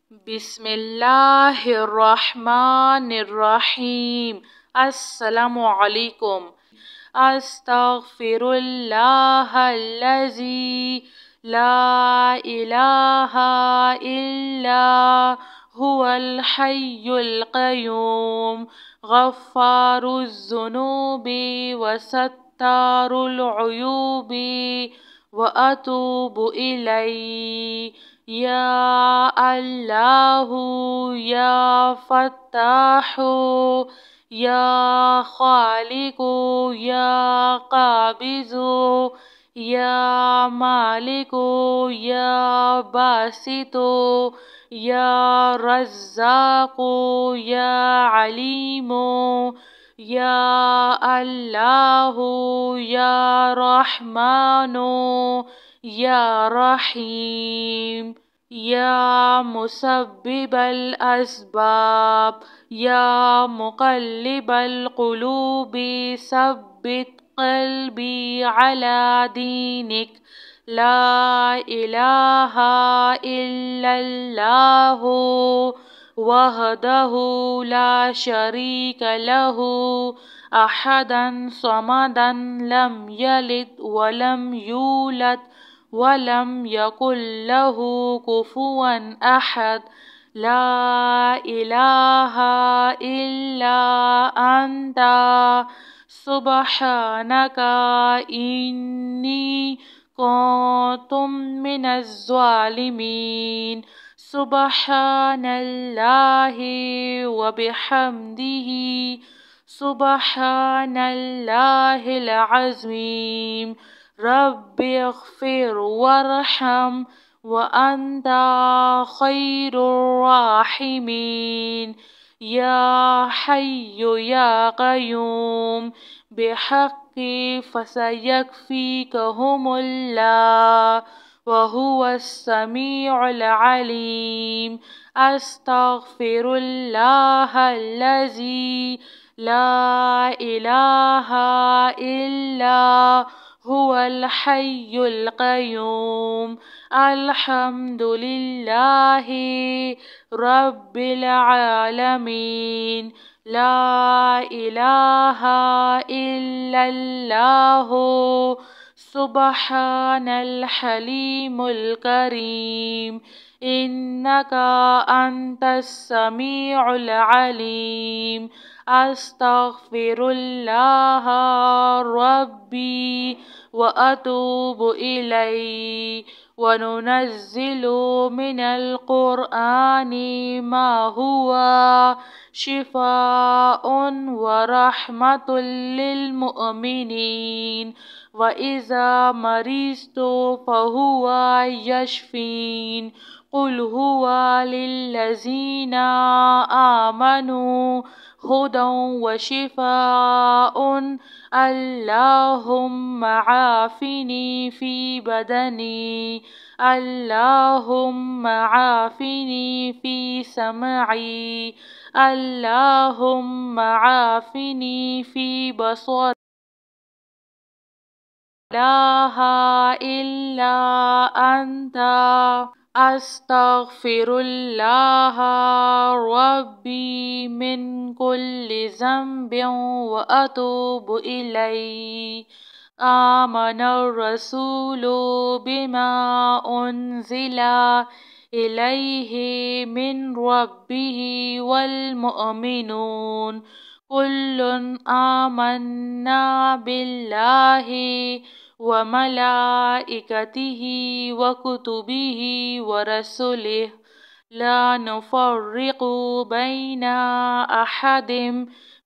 بسم الله الرحمن الرحيم. السلام عليكم. أستغفر الله الذي لا إله إلا هو الحي القيوم غفار الذنوب وستار العيوب وأتوب إليه. يا الله يا فتاح يا خالق يا قابض يا مالك يا باسط يا رزاق يا عليم يا الله يا رحمن يا رحيم. يا مسبب الأسباب يا مقلب القلوب ثبت قلبي على دينك. لا إله إلا الله وحده لا شريك له أحدا صمدا لم يلد ولم يولد ولم يكن له كفوا أحد. لا إله إلا أنت سبحانك إني كنت من الظالمين. سبحان الله وبحمده سبحان الله العظيم. رب اغفر وارحم وأنت خير الراحمين. يا حي يا قيوم بحق فسيكفيكهم الله وهو السميع العليم. أستغفر الله الذي لا إله إلا هو الحي القيوم. الحمد لله رب العالمين. لا إله إلا الله سبحان الحليم الكريم. إنك أنت السميع العليم. أستغفر الله ربي وأتوب إليه. وننزل من القرآن ما هو شفاء ورحمة للمؤمنين وإذا مرضت فهو يشفين. قل هو للذين آمنوا هدى وشفاء. اللهم عافني في بدني اللهم عافني في سمعي اللهم عافني في بصري. لا إله إلا أنت أستغفر الله ربي من كل ذنب وأتوب إليه. آمن الرسول بما أنزل إليه من ربه والمؤمنون كل آمنا بالله وملائكته وكتبه ورسله لا نفرق بين أحد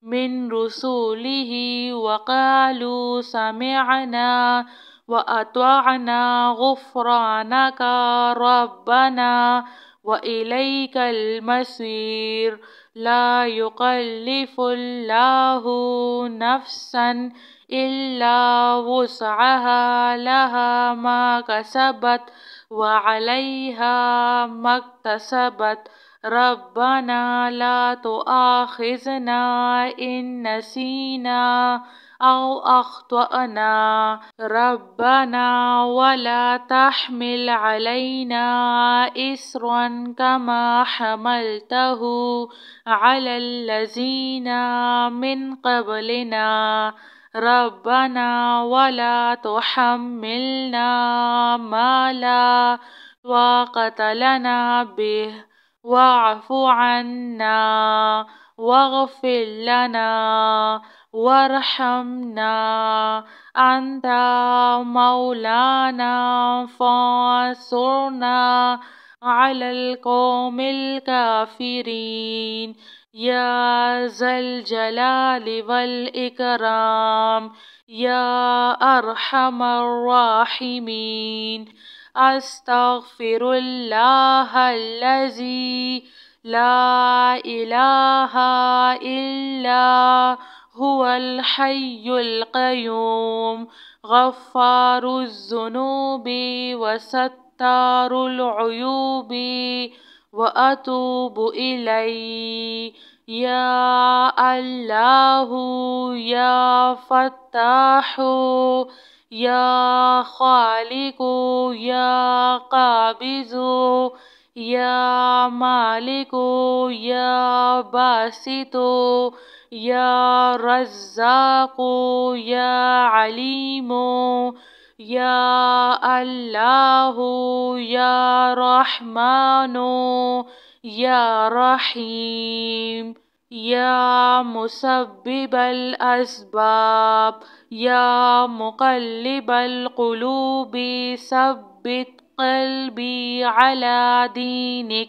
من رسله وقالوا سمعنا وأطعنا غفرانك ربنا وإليك المصير. لا يكلف الله نفسا إلا وسعها لها ما كسبت وعليها ما اكتسبت ربنا لا تؤاخذنا إن نسينا أو أخطأنا ربنا ولا تحمل علينا إصرا كما حملته على الذين من قبلنا ربنا ولا تحملنا ما لا طاقة لنا به واعف عنا واغفر لنا وارحمنا أنت مولانا فانصرنا على القوم الكافرين يا ذا الجلال والإكرام يا أرحم الراحمين أستغفر الله الذي لا إله إلا هو الحي القيوم غفار الذنوب وستار العيوب وأتوب إليه يا الله يا فتاح يا خالق يا قابض يا مالك يا باسط يا رزاق يا عليم يا الله يا رحمن يا رحيم يا مسبب الأسباب يا مقلب القلوب ثبت قلبي على دينك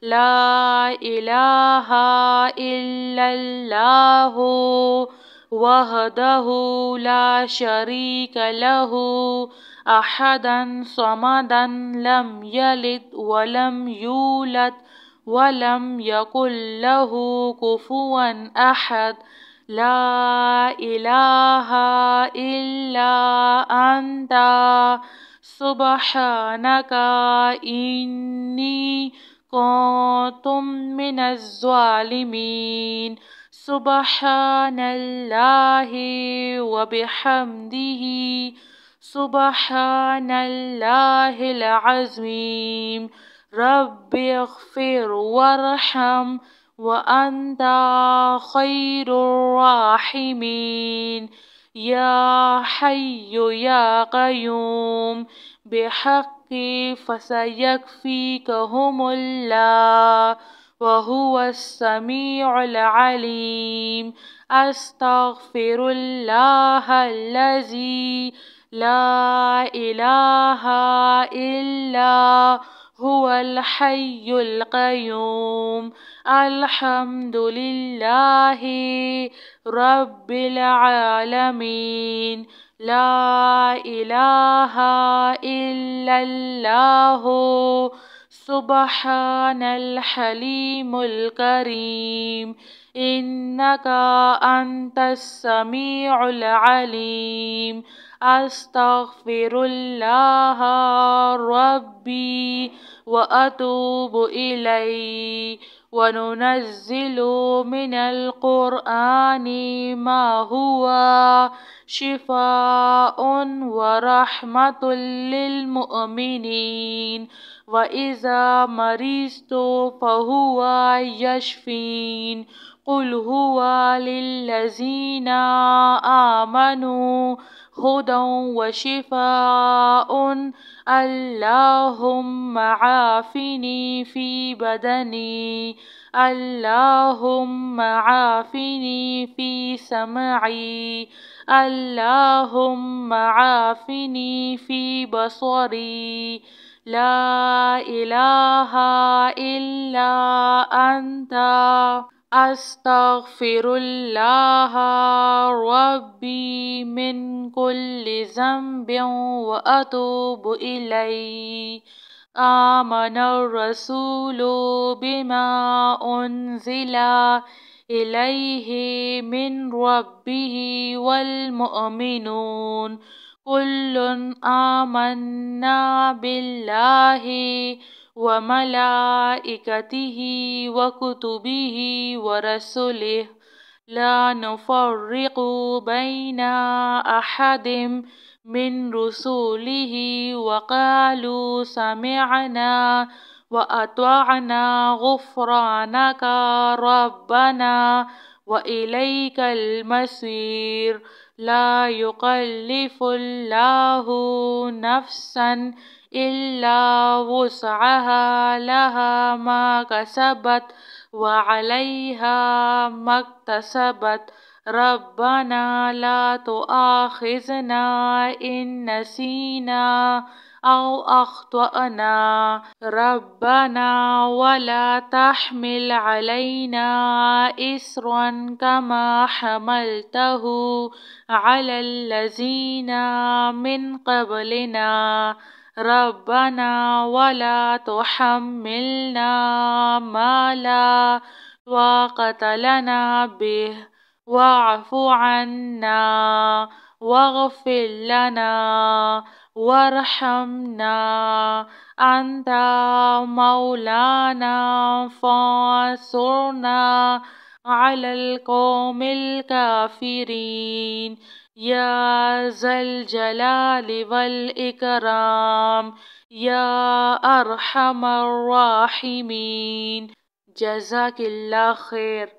لا إله إلا الله وحده لا شريك له أحدا صمدا لم يلد ولم يولد ولم يكن له كفوا أحد لا إله إلا أنت سبحانك إني كنت من الظالمين سبحان الله وبحمده سبحان الله العظيم رب اغفر وارحم وأنت خير الراحمين يا حي يا قيوم بحق فسيكفيكهم الله وهو السميع العليم أستغفر الله الذي لا إله إلا هو الحي القيوم الحمد لله رب العالمين لا إله إلا الله سبحان الحليم الكريم إنك أنت السميع العليم أستغفر الله ربي وأتوب إليه وننزل من القرآن ما هو شفاء ورحمة للمؤمنين وإذا مرضت فهو يشفين قل هو للذين آمنوا هدى وشفاء اللهم عافني في بدني اللهم عافني في سمعي اللهم عافني في بصري لا إله إلا أنت أستغفر الله ربي من كل ذنب وأتوب إليه آمن الرسول بما أنزل إليه من ربه والمؤمنون كل آمنا بالله وملائكته وكتبه ورسله لا نفرق بين أحد من رسله وقالوا سمعنا وأطعنا غفرانك ربنا وإليك المصير لا يكلف الله نفسا إلا وسعها لها ما كسبت وعليها ما اكتسبت ربنا لا تؤاخذنا إن نسينا أو أخطأنا ربنا ولا تحمل علينا إصرا كما حملته على الذين من قبلنا ربنا ولا تحملنا ما لا طاقة لنا به واعف عنا واغفر لنا وارحمنا أنت مولانا فانصرنا على القوم الكافرين يا ذا الجلال والإكرام يا أرحم الراحمين. جزاك اللہ خیر.